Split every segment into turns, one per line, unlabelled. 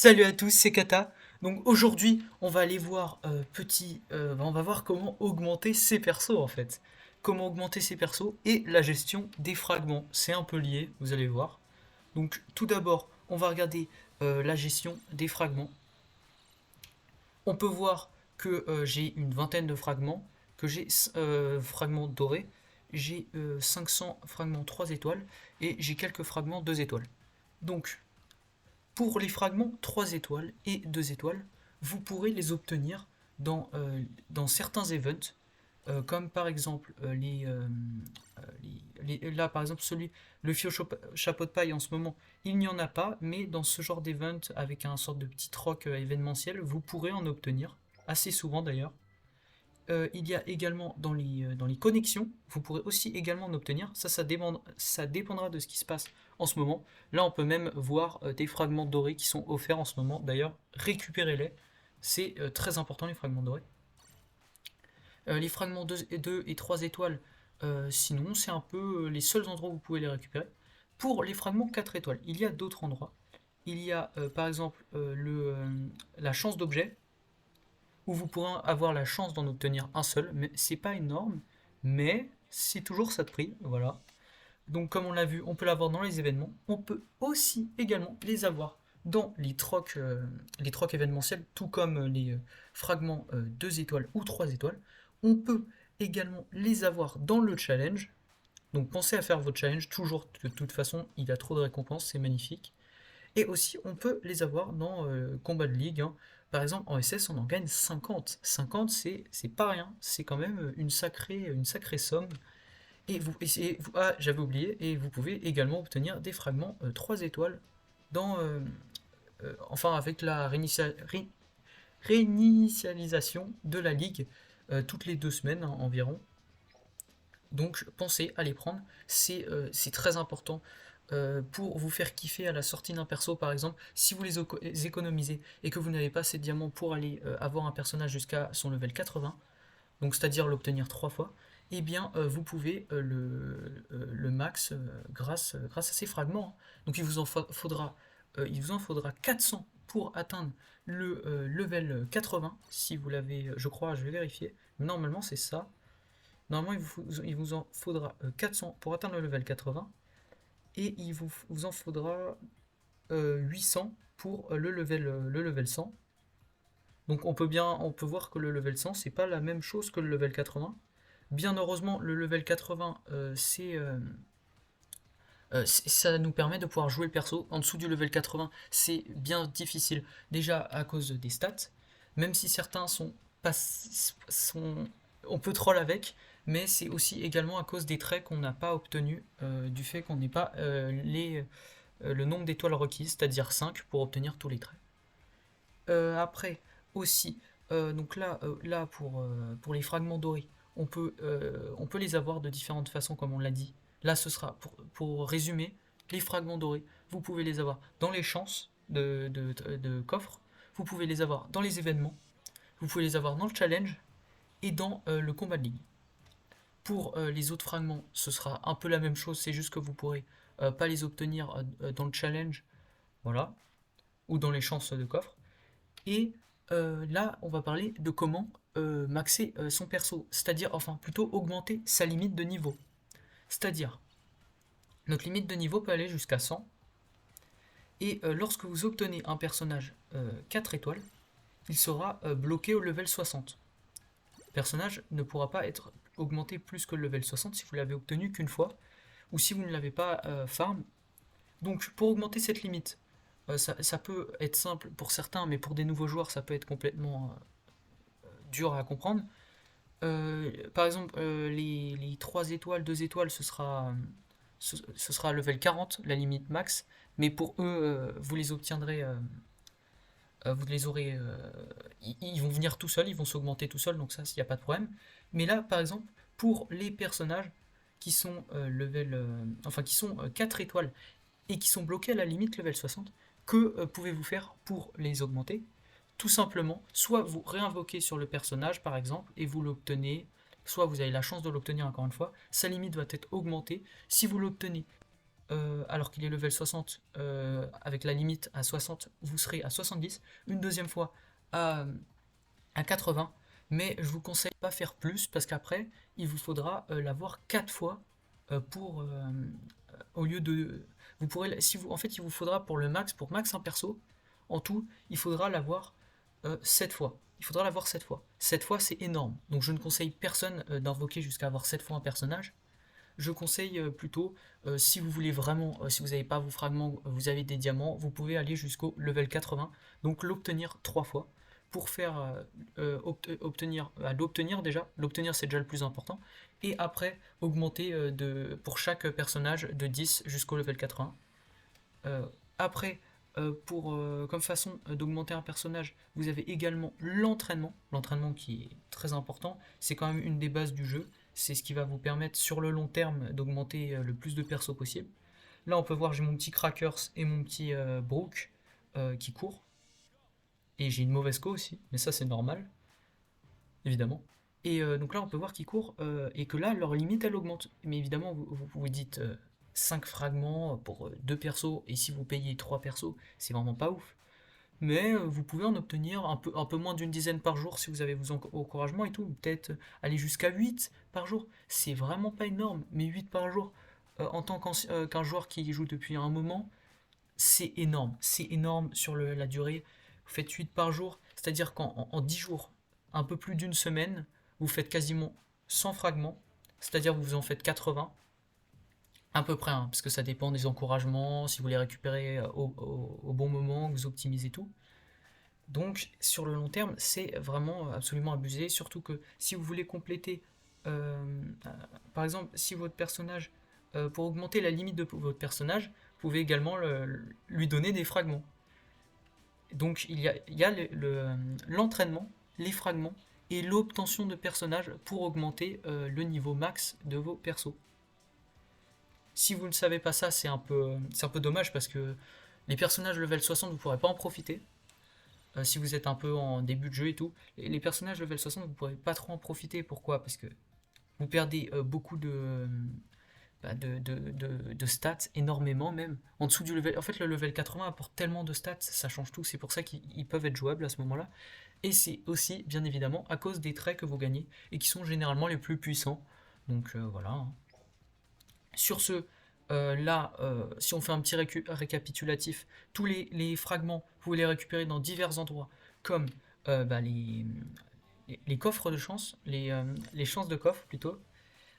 Salut à tous, c'est Kata. Donc aujourd'hui, on va aller voir on va voir comment augmenter ses persos en fait. Comment augmenter ses persos et la gestion des fragments. C'est un peu lié, vous allez voir. Donc tout d'abord, on va regarder la gestion des fragments. On peut voir que j'ai une vingtaine de fragments, que j'ai fragments dorés, j'ai 500 fragments 3 étoiles et j'ai quelques fragments 2 étoiles. Donc pour les fragments 3 étoiles et 2 étoiles, vous pourrez les obtenir dans certains events, comme par exemple là par exemple le chapeau de paille en ce moment, il n'y en a pas, mais dans ce genre d'event avec un sorte de petit troc événementiel, vous pourrez en obtenir, assez souvent d'ailleurs. Il y a également dans les connexions, vous pourrez aussi également en obtenir. Ça dépendra de ce qui se passe en ce moment. Là, on peut même voir des fragments dorés qui sont offerts en ce moment. D'ailleurs, récupérez-les. C'est très important, les fragments dorés. Les fragments 2 et 3 étoiles, sinon, c'est un peu les seuls endroits où vous pouvez les récupérer. Pour les fragments 4 étoiles, il y a d'autres endroits. Il y a par exemple la chance d'objet, où vous pourrez avoir la chance d'en obtenir un seul, mais c'est pas énorme, mais c'est toujours ça de prix, voilà. Donc comme on l'a vu, on peut l'avoir dans les événements, on peut aussi également les avoir dans les trocs événementiels, tout comme les fragments 2 étoiles ou 3 étoiles. On peut également les avoir dans le challenge, donc pensez à faire vos challenges, toujours, de toute façon, il y a trop de récompenses, c'est magnifique. Et aussi, on peut les avoir dans combat de ligue, hein. Par exemple, en SS, on en gagne 50. 50, c'est pas rien. C'est quand même une sacrée somme. Ah, j'avais oublié. Et vous pouvez également obtenir des fragments 3 étoiles enfin, avec la réinitialisation de la ligue toutes les 2 semaines, hein, environ. Donc pensez à les prendre, c'est très important pour vous faire kiffer à la sortie d'un perso par exemple. Si vous les économisez et que vous n'avez pas assez de diamants pour aller avoir un personnage jusqu'à son level 80, donc c'est-à-dire l'obtenir 3 fois, eh bien vous pouvez le max grâce à ces fragments, hein. Donc il vous en faudra 400 pour atteindre le level 80, si vous l'avez, je crois, je vais vérifier, normalement c'est ça. Normalement, il vous en faudra 400 pour atteindre le level 80 et vous en faudra 800 pour le level 100. Donc on peut voir que le level 100 c'est pas la même chose que le level 80. Bien heureusement, le level 80 ça nous permet de pouvoir jouer le perso. En dessous du level 80, c'est bien difficile déjà à cause des stats, même si certains sont pas sont on peut troll avec, mais c'est aussi également à cause des traits qu'on n'a pas obtenus, du fait qu'on n'ait pas le nombre d'étoiles requises, c'est-à-dire 5 pour obtenir tous les traits. Après, aussi, donc là pour les fragments dorés, on peut les avoir de différentes façons, comme on l'a dit. Là, ce sera, pour résumer, les fragments dorés, vous pouvez les avoir dans les chances de coffres, vous pouvez les avoir dans les événements, vous pouvez les avoir dans le challenge et dans le combat de ligue. Pour les autres fragments, ce sera un peu la même chose, c'est juste que vous pourrez pas les obtenir dans le challenge, voilà, ou dans les chances de coffre. Et là, on va parler de comment maxer son perso, c'est-à-dire, enfin, plutôt augmenter sa limite de niveau. C'est-à-dire, notre limite de niveau peut aller jusqu'à 100, et lorsque vous obtenez un personnage 4 étoiles, il sera bloqué au level 60. Le personnage ne pourra pas être augmenté plus que le level 60 si vous l'avez obtenu qu'une fois, ou si vous ne l'avez pas farm. Donc, pour augmenter cette limite, ça peut être simple pour certains, mais pour des nouveaux joueurs, ça peut être complètement dur à comprendre. Par exemple, les 3 étoiles, 2 étoiles, ce sera level 40, la limite max. Mais pour eux, vous les obtiendrez, vous les aurez. Ils vont venir tout seuls, ils vont s'augmenter tout seuls, donc ça, il n'y a pas de problème. Mais là, par exemple, pour les personnages qui sont enfin qui sont 4 étoiles et qui sont bloqués à la limite level 60, que pouvez-vous faire pour les augmenter? Tout simplement, soit vous réinvoquez sur le personnage par exemple et vous l'obtenez, soit vous avez la chance de l'obtenir encore une fois, sa limite va être augmentée. Si vous l'obtenez alors qu'il est level 60, avec la limite à 60, vous serez à 70. Une deuxième fois à, à 80. Mais je vous conseille pas faire plus parce qu'après, il vous faudra l'avoir 4 fois pour au lieu de vous pourrez si vous en fait il vous faudra pour max un perso en tout, il faudra l'avoir 7 fois. Il faudra l'avoir 7 fois. 7 fois c'est énorme. Donc je ne conseille personne d'invoquer jusqu'à avoir 7 fois un personnage. Je conseille plutôt, si vous voulez vraiment, si vous n'avez pas vos fragments, vous avez des diamants, vous pouvez aller jusqu'au level 80, donc l'obtenir 3 fois. Pour faire l'obtenir déjà, l'obtenir c'est déjà le plus important, et après augmenter pour chaque personnage de 10 jusqu'au level 80. Après, comme façon d'augmenter un personnage, vous avez également l'entraînement qui est très important, c'est quand même une des bases du jeu, c'est ce qui va vous permettre sur le long terme d'augmenter le plus de persos possible. Là on peut voir j'ai mon petit Crackers et mon petit Brook qui courent, et j'ai une mauvaise co aussi, mais ça c'est normal, évidemment. Et donc là on peut voir qu'ils courent et que là leur limite elle augmente. Mais évidemment vous dites 5 fragments pour 2 persos et si vous payez 3 persos c'est vraiment pas ouf. Mais vous pouvez en obtenir un peu moins d'une dizaine par jour si vous avez vos encouragements et tout. Peut-être aller jusqu'à 8 par jour. C'est vraiment pas énorme, mais 8 par jour en tant qu'un joueur qui joue depuis un moment, c'est énorme. C'est énorme sur la durée. Vous faites 8 par jour, c'est-à-dire qu'en 10 jours, un peu plus d'une semaine, vous faites quasiment 100 fragments, c'est-à-dire que vous en faites 80, à peu près, hein, parce que ça dépend des encouragements, si vous les récupérez au bon moment, que vous optimisez tout. Donc sur le long terme, c'est vraiment absolument abusé, surtout que si vous voulez compléter, par exemple, si votre personnage, pour augmenter la limite de votre personnage, vous pouvez également lui donner des fragments. Donc il y a l'entraînement, les fragments et l'obtention de personnages pour augmenter le niveau max de vos persos. Si vous ne savez pas ça, c'est un peu dommage parce que les personnages level 60, vous ne pourrez pas en profiter. Si vous êtes un peu en début de jeu et tout, les personnages level 60, vous ne pourrez pas trop en profiter. Pourquoi? Parce que vous perdez beaucoup de stats, énormément même. En dessous du level. En fait, le level 80 apporte tellement de stats, ça change tout. C'est pour ça qu'ils peuvent être jouables à ce moment-là. Et c'est aussi, bien évidemment, à cause des traits que vous gagnez et qui sont généralement les plus puissants. Donc voilà, hein. Sur ce, là, si on fait un petit récapitulatif, tous les fragments, vous pouvez les récupérer dans divers endroits, comme les coffres de chance, les chances de coffre plutôt,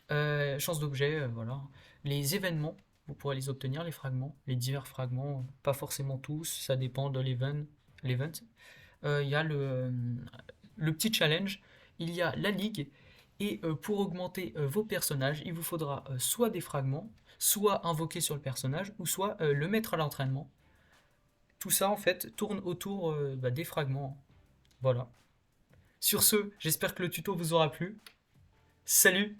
chances d'objets, voilà. Les événements, vous pourrez les obtenir, les fragments, les divers fragments, pas forcément tous, ça dépend de l'event. Il y a le petit challenge, il y a la ligue, et pour augmenter vos personnages, il vous faudra soit des fragments, soit invoquer sur le personnage, ou soit le mettre à l'entraînement. Tout ça, en fait, tourne autour des fragments. Voilà. Sur ce, j'espère que le tuto vous aura plu. Salut!